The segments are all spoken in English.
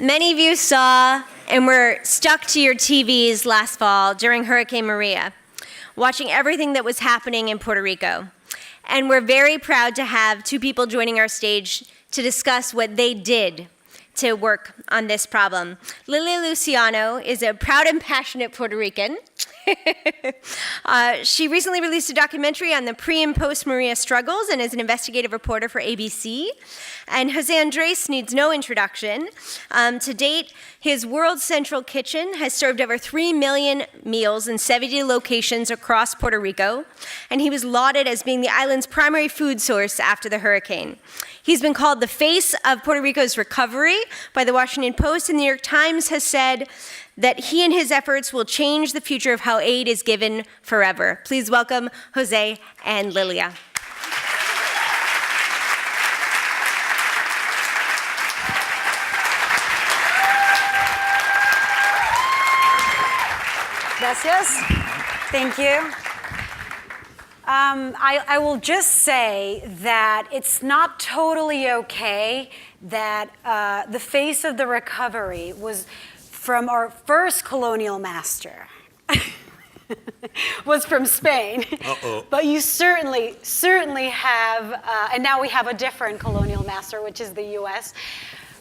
Many of you saw and were stuck to your TVs last fall during Hurricane Maria, watching everything that was happening in Puerto Rico. And we're very proud to have two people joining our stage to discuss what they did to work on this problem. Lilia Luciano is a proud and passionate Puerto Rican. She recently released a documentary on the pre- and post-Maria struggles and is an investigative reporter for ABC. And Jose Andres needs no introduction. To date, his World Central Kitchen has served over 3 million meals in 70 locations across Puerto Rico, and he was lauded as being the island's primary food source after the hurricane. He's been called the face of Puerto Rico's recovery by the Washington Post, and the New York Times has said that he and his efforts will change the future of how aid is given forever. Please welcome Jose and Lilia. Gracias. Thank you. I will just say that it's not totally okay that the face of the recovery was from our first colonial master, was from Spain. But you certainly have, and now we have a different colonial master, which is the US.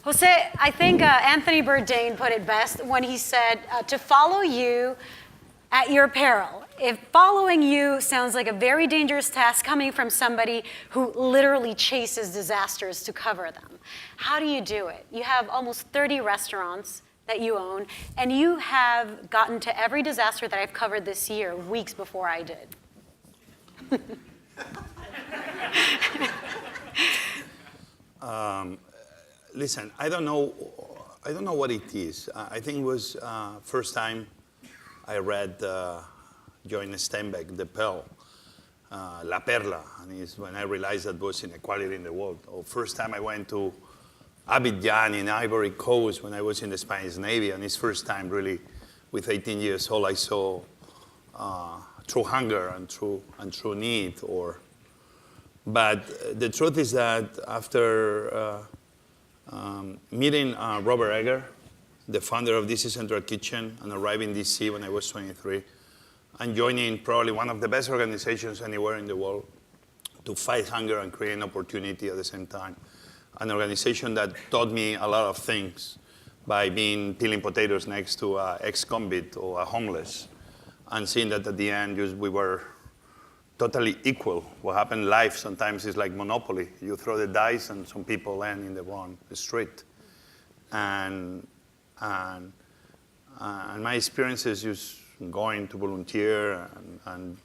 Jose, I think Anthony Bourdain put it best when he said, to follow you at your peril. If following you sounds like a very dangerous task coming from somebody who literally chases disasters to cover them, how do you do it? You have almost 30 restaurants that you own, and you have gotten to every disaster that I've covered this year weeks before I did. Listen, I don't know what it is. I think it was first time I read Joan Steinbeck, The Pearl, La Perla, and it's when I realized that was inequality in the world. Or first time I went to Abidjan in Ivory Coast when I was in the Spanish Navy, and it's first time really, with 18 years old, I saw true hunger and true need. But the truth is that after meeting Robert Egger, the founder of DC Central Kitchen, and arriving in DC when I was 23, and joining probably one of the best organizations anywhere in the world to fight hunger and create an opportunity at the same time. An organization that taught me a lot of things by peeling potatoes next to an ex-convict or a homeless, and seeing that at the end we were totally equal. What happened in life sometimes is like Monopoly. You throw the dice and some people land in the wrong street. And my experiences just going to volunteer and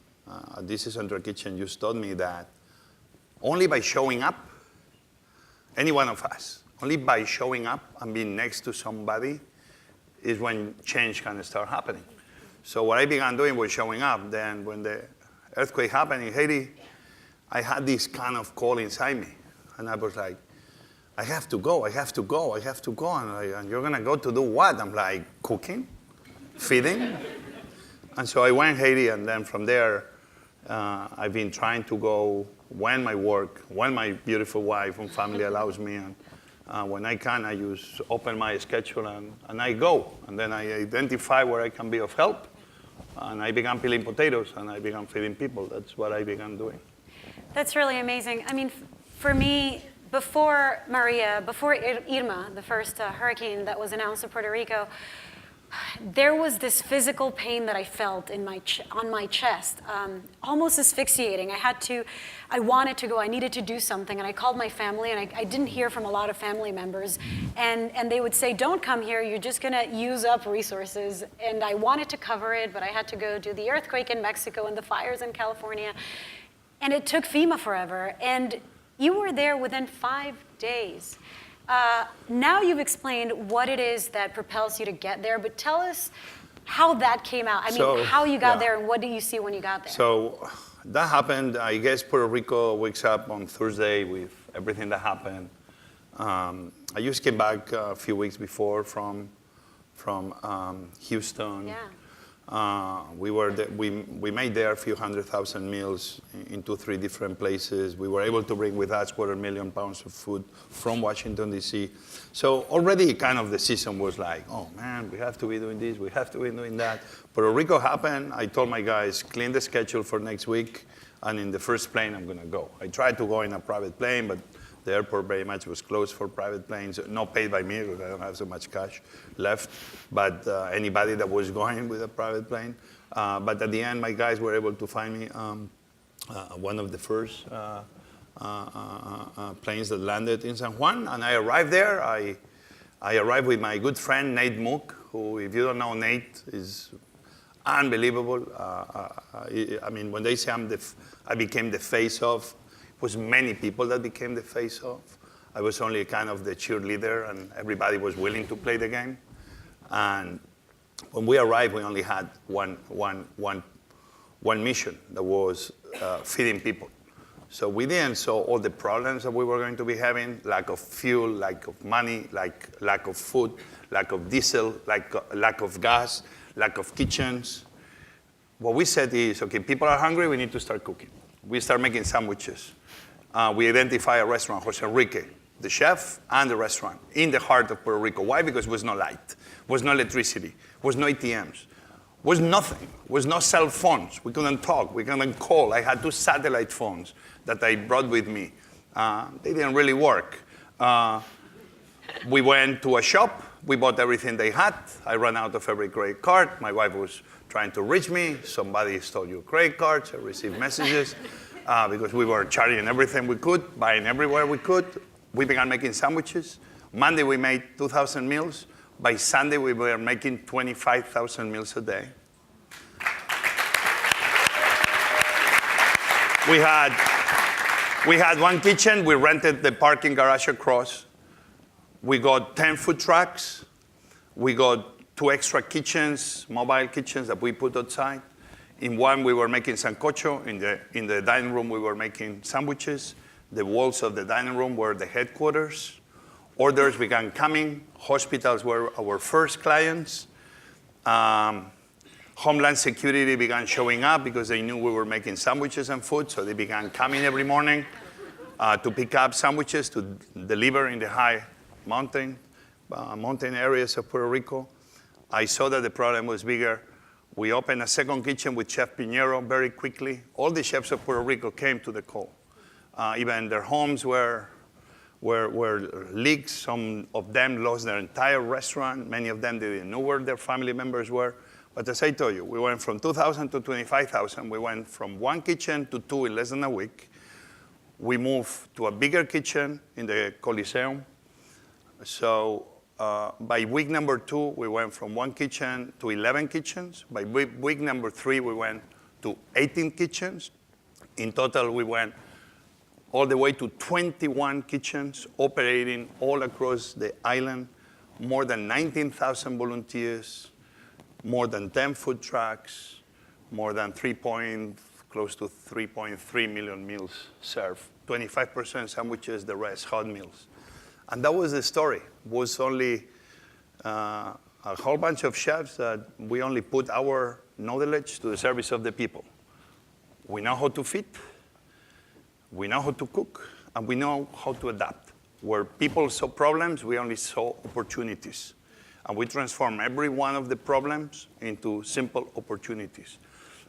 this is Central Kitchen just taught me that only by showing up, any one of us, only by showing up and being next to somebody is when change can start happening. So what I began doing was showing up. Then when the earthquake happened in Haiti, I had this kind of call inside me. And I was like, I have to go. And you're going to go to do what? I'm like, cooking, feeding. And so I went to Haiti, and then from there, I've been trying to go when my beautiful wife and family allows me. And when I can, I just open my schedule and I go. And then I identify where I can be of help. And I began peeling potatoes, and I began feeding people. That's what I began doing. That's really amazing. I mean, for me, before Maria, before Irma, the first hurricane that was announced in Puerto Rico, there was this physical pain that I felt on my chest, almost asphyxiating. I wanted to go, I needed to do something, and I called my family, and I didn't hear from a lot of family members, and they would say, don't come here, you're just gonna use up resources. And I wanted to cover it, but I had to go do the earthquake in Mexico and the fires in California, and it took FEMA forever, and you were there within 5 days. Now you've explained what it is that propels you to get there, but tell us how that came out. I mean, how you got there, and what do you see when you got there? So that happened. I guess Puerto Rico wakes up on Thursday with everything that happened. I just came back a few weeks before from Houston. Yeah. We made there a few 100,000 meals in 2-3 different places. We were able to bring with us 250,000 pounds of food from Washington, D.C. So already kind of the season was like, oh man, we have to be doing this, we have to be doing that. Puerto Rico happened. I told my guys, clean the schedule for next week, and in the first plane I'm gonna go. I tried to go in a private plane, but the airport very much was closed for private planes, not paid by me because I don't have so much cash left, but anybody that was going with a private plane. But at the end, my guys were able to find me one of the first planes that landed in San Juan, and I arrived there. I arrived with my good friend, Nate Mook, who, if you don't know Nate, is unbelievable. I mean, when they say I became the face of, was many people that became the face of. I was only kind of the cheerleader, and everybody was willing to play the game. And when we arrived, we only had one mission, that was feeding people. So we didn't saw all the problems that we were going to be having: lack of fuel, lack of money, lack of food, lack of diesel, lack of gas, lack of kitchens. What we said is, okay, people are hungry, we need to start cooking. We start making sandwiches. We identify a restaurant, Jose Enrique, the chef and the restaurant, in the heart of Puerto Rico. Why? Because there was no light, was no electricity, was no ATMs, was nothing, was no cell phones. We couldn't talk, we couldn't call. I had 2 satellite phones that I brought with me. They didn't really work. We went to a shop, we bought everything they had. I ran out of every credit card. My wife was trying to reach me. Somebody stole your credit cards. I received messages. Because we were charging everything we could, buying everywhere we could. We began making sandwiches. Monday, we made 2,000 meals. By Sunday, we were making 25,000 meals a day. We had one kitchen. We rented the parking garage across. We got 10 food trucks. We got 2 extra kitchens, mobile kitchens that we put outside. In one, we were making sancocho. In the dining room, we were making sandwiches. The walls of the dining room were the headquarters. Orders began coming. Hospitals were our first clients. Homeland Security began showing up because they knew we were making sandwiches and food, so they began coming every morning to pick up sandwiches to deliver in the high mountain areas of Puerto Rico. I saw that the problem was bigger. We opened a second kitchen with Chef Pinheiro very quickly. All the chefs of Puerto Rico came to the call. Even their homes were leaked. Some of them lost their entire restaurant. Many of them didn't know where their family members were. But as I told you, we went from 2,000 to 25,000. We went from 1 kitchen to 2 in less than a week. We moved to a bigger kitchen in the Coliseum. So by week number 2, we went from 1 kitchen to 11 kitchens. By week number 3, we went to 18 kitchens. In total, we went all the way to 21 kitchens operating all across the island, more than 19,000 volunteers, more than 10 food trucks, more than close to 3.3 million meals served, 25% sandwiches, the rest hot meals. And that was the story. It was only a whole bunch of chefs that we only put our knowledge to the service of the people. We know how to feed, we know how to cook, and we know how to adapt. Where people saw problems, we only saw opportunities. And we transformed every one of the problems into simple opportunities.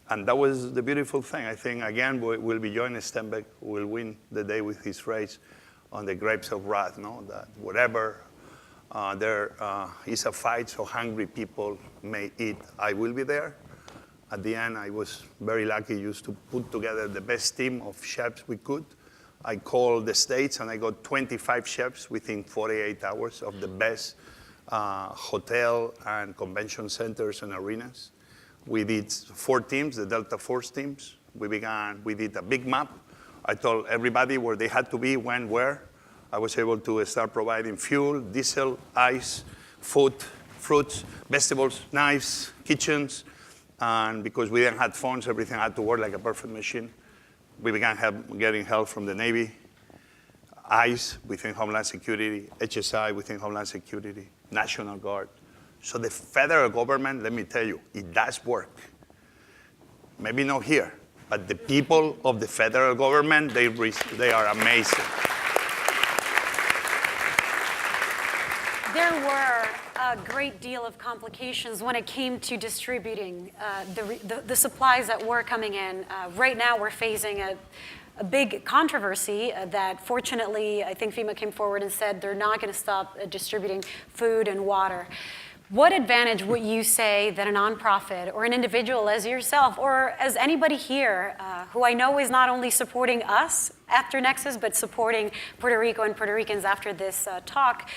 And that was the beautiful thing. I think, again, we'll be joining Stenbeck, who will win the day with his phrase on the grapes of wrath, no? That whatever there is a fight, so hungry people may eat, I will be there. At the end, I was very lucky just to put together the best team of chefs we could. I called the States, and I got 25 chefs within 48 hours of the best hotel and convention centers and arenas. We did 4 teams, the Delta Force teams. We did a big map. I told everybody where they had to be, when, where. I was able to start providing fuel, diesel, ice, food, fruits, vegetables, knives, kitchens. And because we didn't have phones, everything had to work like a perfect machine. We began getting help from the Navy, ICE within Homeland Security, HSI within Homeland Security, National Guard. So the federal government, let me tell you, it does work. Maybe not here, but the people of the federal government, they are amazing. There were a great deal of complications when it came to distributing the supplies that were coming in. Right now, we're facing a big controversy that fortunately, I think FEMA came forward and said they're not going to stop distributing food and water. What advantage would you say that a nonprofit or an individual as yourself or as anybody here who I know is not only supporting us after NEXUS, but supporting Puerto Rico and Puerto Ricans after this talk,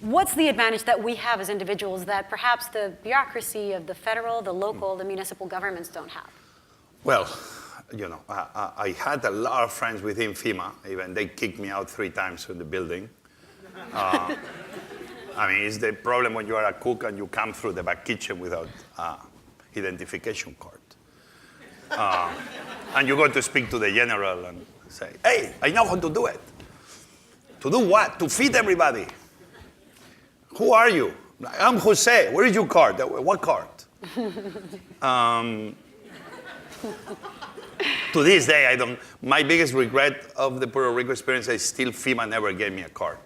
what's the advantage that we have as individuals that perhaps the bureaucracy of the federal, the local, the municipal governments don't have? Well, you know, I had a lot of friends within FEMA. Even they kicked me out 3 times from the building. I mean, it's the problem when you are a cook and you come through the back kitchen without identification card. And you go to speak to the general and say, hey, I know how to do it. To do what? To feed everybody. Who are you? I'm Jose. Where is your card? What card? To this day, I don't. My biggest regret of the Puerto Rico experience is still FEMA never gave me a card.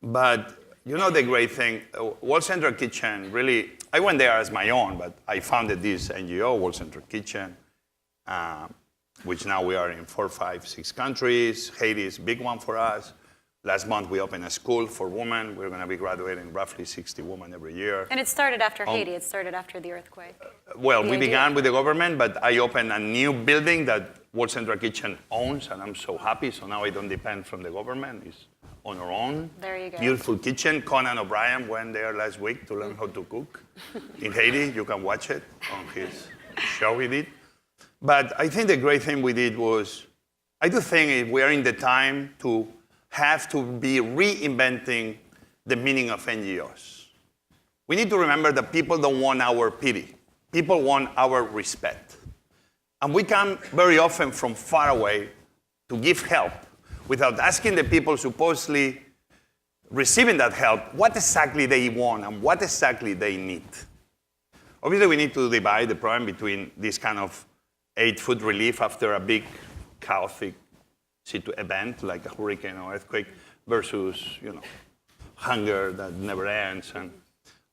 But you know the great thing, World Central Kitchen really, I went there as my own, but I founded this NGO, World Central Kitchen, which now we are in 4, 5, 6 countries. Haiti is a big one for us. Last month, we opened a school for women. We're going to be graduating roughly 60 women every year. And it started after Haiti. It started after the earthquake. Well, we began with the government, but I opened a new building that World Central Kitchen owns, and I'm so happy. So now I don't depend from the government. It's on our own. There you go. Beautiful kitchen. Conan O'Brien went there last week to learn how to cook. In Haiti, you can watch it on his show he did. But I think the great thing we did was, I do think we are in the time to have to be reinventing the meaning of NGOs. We need to remember that people don't want our pity. People want our respect. And we come very often from far away to give help without asking the people supposedly receiving that help what exactly they want and what exactly they need. Obviously, we need to divide the problem between this kind of aid food relief after a big chaotic event like a hurricane or earthquake versus, you know, hunger that never ends.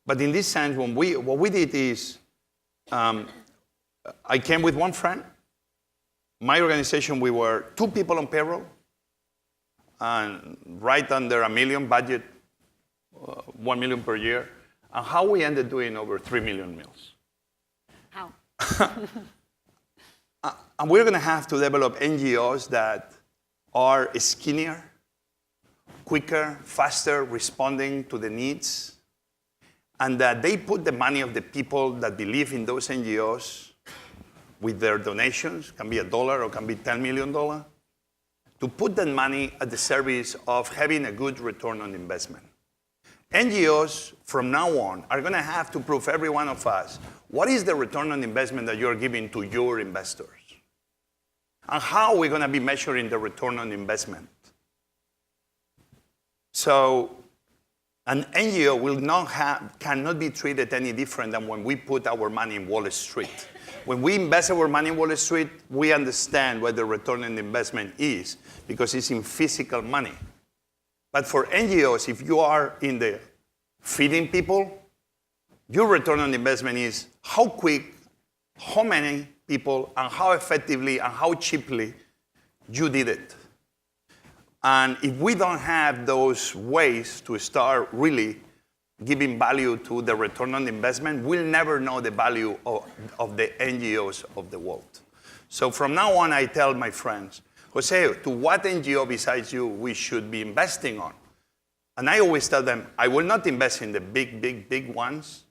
But in this sense, what we did is, I came with one friend. My organization, we were 2 people on payroll, and right under $1 million budget, 1 million per year. And how we ended doing over 3 million meals. How? And we're going to have to develop NGOs that are skinnier, quicker, faster, responding to the needs, and that they put the money of the people that believe in those NGOs with their donations, can be $1 or can be $10 million, to put that money at the service of having a good return on investment. NGOs from now on are going to have to prove every one of us what is the return on investment that you're giving to your investors. And how are we going to be measuring the return on investment? So an NGO cannot be treated any different than when we put our money in Wall Street. When we invest our money in Wall Street, we understand what the return on investment is because it's in physical money. But for NGOs, if you are in the feeding people, your return on investment is how quick, how many people, and how effectively and how cheaply you did it. And if we don't have those ways to start really giving value to the return on investment, we'll never know the value of the NGOs of the world. So from now on, I tell my friends, Jose, to what NGO besides you we should be investing on? And I always tell them, I will not invest in the big ones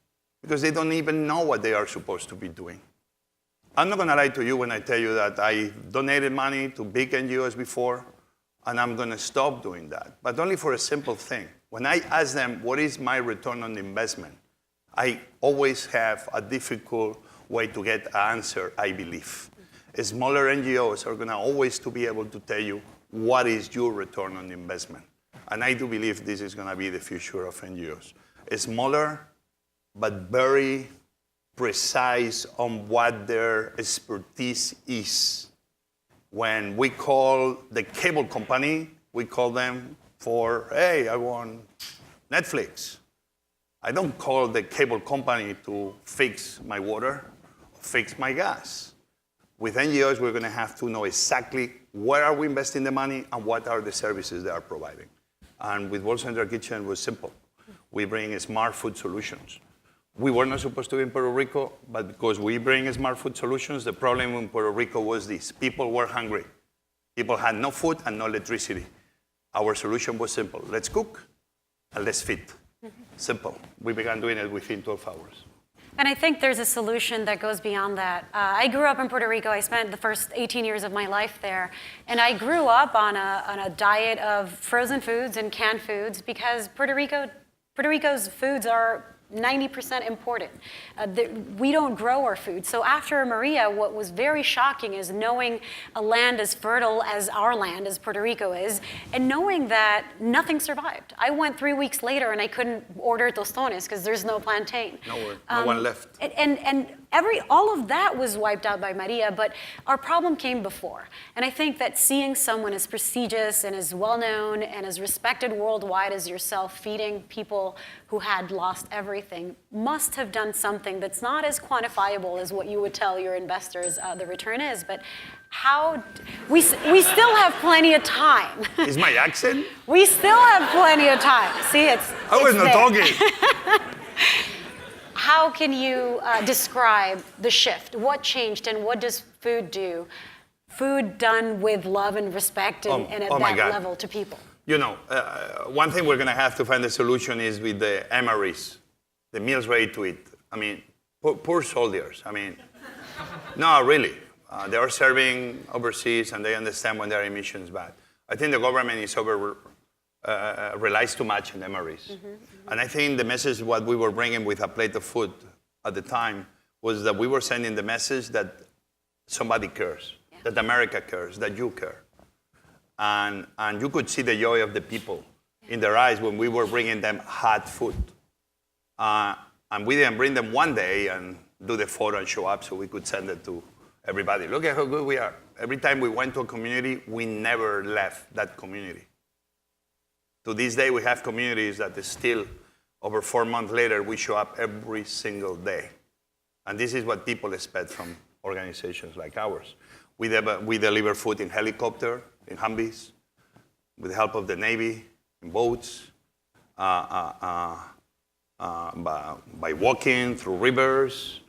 because they don't even know what they are supposed to be doing. I'm not going to lie to you when I tell you that I donated money to big NGOs before, and I'm going to stop doing that, but only for a simple thing. When I ask them, what is my return on investment, I always have a difficult way to get an answer, I believe. Smaller NGOs are going to always to be able to tell you what is your return on investment. And I do believe this is going to be the future of NGOs. Smaller, but very precise on what their expertise is. When we call the cable company, we call them for, hey, I want Netflix. I don't call the cable company to fix my water, fix my gas. With NGOs, we're going to have to know exactly where are we investing the money and what are the services they are providing. And with World Central Kitchen, it was simple. We bring smart food solutions. We were not supposed to be in Puerto Rico, but because we bring smart food solutions, the problem in Puerto Rico was this. People were hungry. People had no food and no electricity. Our solution was simple. Let's cook and let's feed. Simple. We began doing it within 12 hours. And I think there's a solution that goes beyond that. I grew up in Puerto Rico. I spent the first 18 years of my life there. And I grew up on a diet of frozen foods and canned foods because Puerto Rico's foods are 90% imported. We don't grow our food. So after Maria, what was very shocking is knowing a land as fertile as our land, as Puerto Rico is, and knowing that nothing survived. I went 3 weeks later and I couldn't order tostones because there's no plantain. No one left. And all of that was wiped out by Maria, but our problem came before. And I think that seeing someone as prestigious and as well-known and as respected worldwide as yourself feeding people who had lost everything must have done something that's not as quantifiable as what you would tell your investors the return is, but we still have plenty of time. Is my accent? We still have plenty of time. See, I was not talking. How can you describe the shift? What changed and what does food do? Food done with love and respect and at that level to people. You know, one thing we're going to have to find a solution is with the MREs, the meals ready to eat. I mean, poor soldiers. I mean, no, really. They are serving overseas and they understand when their emissions bad. I think the government is relies too much on MREs. And I think the message, what we were bringing with a plate of food at the time, was that we were sending the message that somebody cares, that America cares, that you care. And you could see the joy of the people in their eyes when we were bringing them hot food. And we didn't bring them one day and do the photo and show up so we could send it to everybody. Look at how good we are. Every time we went to a community, we never left that community. To this day, we have communities that is still, over 4 months later, we show up every single day. And this is what people expect from organizations like ours. We deliver food in helicopter, in Humvees, with the help of the Navy, in boats, by walking through rivers.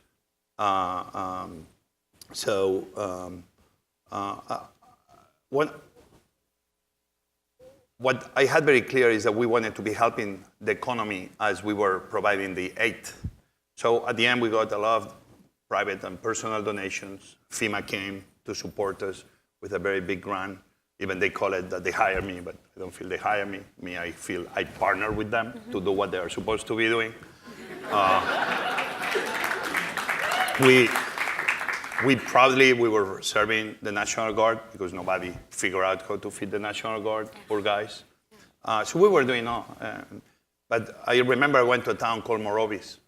What I had very clear is that we wanted to be helping the economy as we were providing the aid. So at the end, we got a lot of private and personal donations. FEMA came to support us with a very big grant. Even they call it that they hire me, but I don't feel they hire me. I feel I partner with them to do what they are supposed to be doing. We were serving the National Guard because nobody figured out how to feed the National Guard, poor guys. So we were doing all. But I remember I went to a town called Morovis,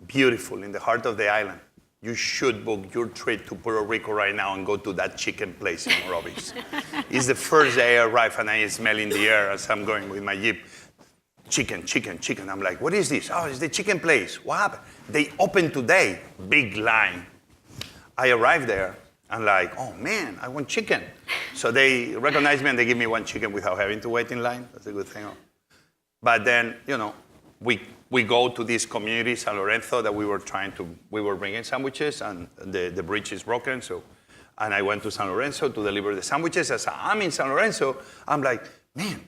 beautiful, in the heart of the island. You should book your trip to Puerto Rico right now and go to that chicken place in Morovis. It's the first day I arrived and I smell in the air as I'm going with my Jeep. Chicken, chicken, chicken. I'm like, what is this? Oh, it's the chicken place. What happened? They opened today. Big line. I arrived there and like, oh man, I want chicken. So they recognize me and they give me one chicken without having to wait in line. That's a good thing. But then, we go to this community, San Lorenzo, that we were bringing sandwiches and the bridge is broken. And I went to San Lorenzo to deliver the sandwiches. As I'm in San Lorenzo, I'm like, man,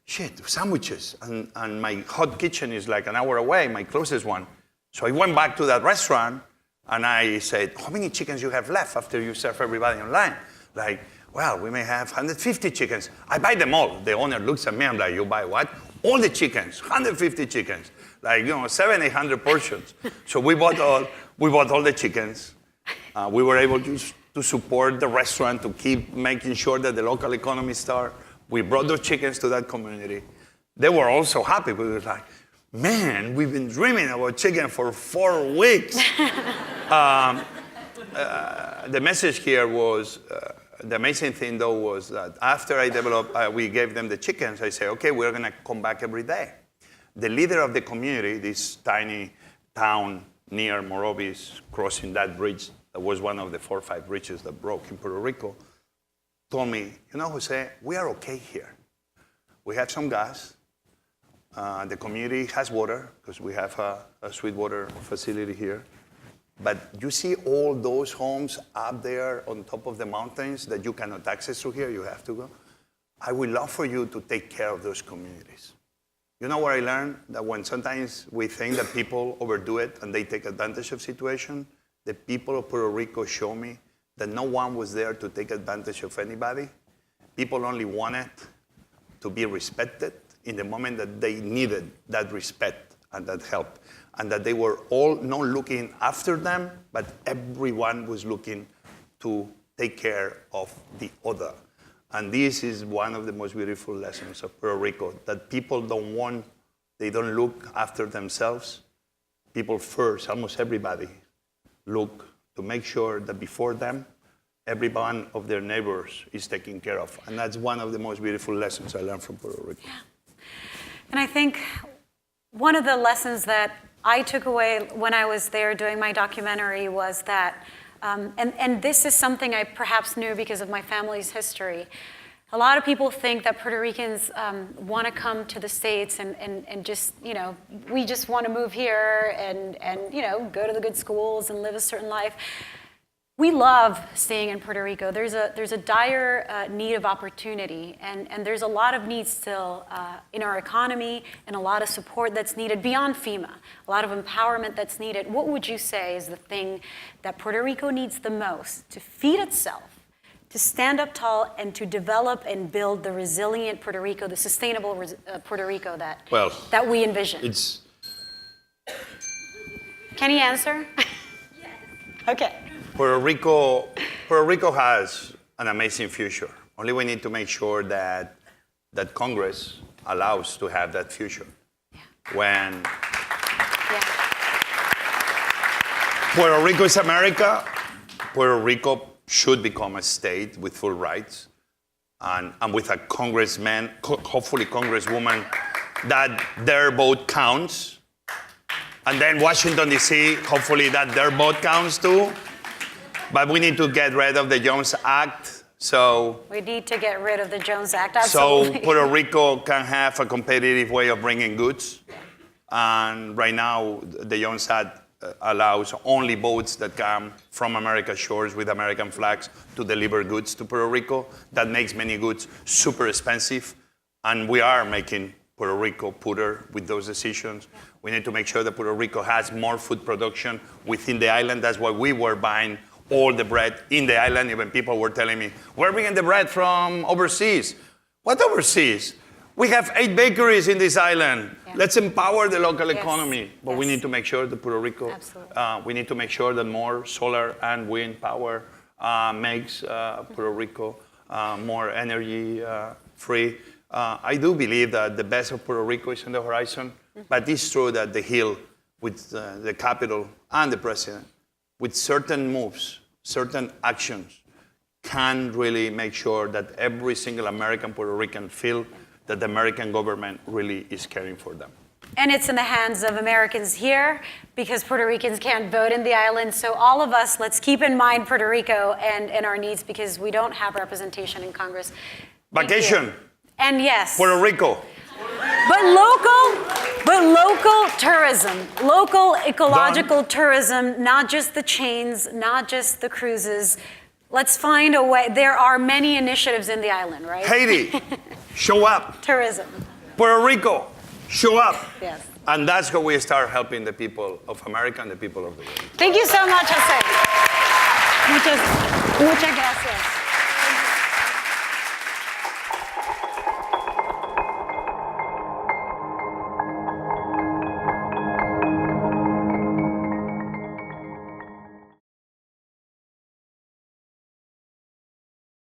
shit, sandwiches. And my hot kitchen is like an hour away, my closest one. So I went back to that restaurant and I said, how many chickens you have left after you serve everybody online? Like, well, we may have 150 chickens. I buy them all. The owner looks at me, I'm like, you buy what? All the chickens, 150 chickens. Like, 700, 800 portions. So we bought all the chickens. We were able to support the restaurant to keep making sure that the local economy start We brought those chickens to that community. They were all so happy. We were like, man, we've been dreaming about chicken for 4 weeks. The message here was, the amazing thing though was that after I developed, we gave them the chickens, I said, okay, we're gonna come back every day. The leader of the community, this tiny town near Morovis, crossing that bridge, that was one of the 4 or 5 bridges that broke in Puerto Rico, told me, you know, Jose, we are okay here. We have some gas. The community has water, because we have a sweet water facility here. But you see all those homes up there on top of the mountains that you cannot access through here, you have to go. I would love for you to take care of those communities. You know what I learned? That when sometimes we think that people overdo it and they take advantage of situation, the people of Puerto Rico show me that no one was there to take advantage of anybody. People only wanted to be respected in the moment that they needed that respect and that help. And that they were all not looking after them, but everyone was looking to take care of the other. And this is one of the most beautiful lessons of Puerto Rico, that people they don't look after themselves. People first, almost everybody, look to make sure that before them, every one of their neighbors is taken care of. And that's one of the most beautiful lessons I learned from Puerto Rico. Yeah. And I think one of the lessons that I took away when I was there doing my documentary was that, and this is something I perhaps knew because of my family's history. A lot of people think that Puerto Ricans want to come to the States and just, you know, we just want to move here and, you know, go to the good schools and live a certain life. We love staying in Puerto Rico. There's a dire need of opportunity, and there's a lot of needs still in our economy, and a lot of support that's needed beyond FEMA, a lot of empowerment that's needed. What would you say is the thing that Puerto Rico needs the most to feed itself, to stand up tall, and to develop and build the resilient Puerto Rico, the sustainable Puerto Rico that we envision? Can he answer? Yes. Okay. Puerto Rico has an amazing future. Only we need to make sure that Congress allows to have that future. When Puerto Rico is America, Puerto Rico should become a state with full rights, and with a congressman, hopefully congresswoman, that their vote counts. And then Washington, D.C., hopefully that their vote counts too. But we need to get rid of the Jones Act. So we need to get rid of the Jones Act, absolutely. So Puerto Rico can have a competitive way of bringing goods. And right now, the Jones Act allows only boats that come from America's shores with American flags to deliver goods to Puerto Rico. That makes many goods super expensive. And we are making Puerto Rico poorer with those decisions. We need to make sure that Puerto Rico has more food production within the island. That's why we were buying all the bread in the island. Even people were telling me, we're bringing the bread from overseas. What overseas? We have 8 bakeries in this island. Yeah. Let's empower the local economy. But we need to make sure that Puerto Rico, we need to make sure that more solar and wind power makes Puerto Rico more energy free. I do believe that the best of Puerto Rico is on the horizon, but it's true that the Hill, with the capital and the president, with certain moves, certain actions, can really make sure that every single American Puerto Rican feel that the American government really is caring for them. And it's in the hands of Americans here, because Puerto Ricans can't vote in the island. So all of us, let's keep in mind Puerto Rico and our needs, because we don't have representation in Congress. Vacation. And yes. Puerto Rico. But local tourism, local ecological tourism, not just the chains, not just the cruises. Let's find a way. There are many initiatives in the island, right? Haiti, show up. Tourism. Puerto Rico, show up. Yes. And that's how we start helping the people of America and the people of the world. Thank you so much, Jose. Muchas gracias.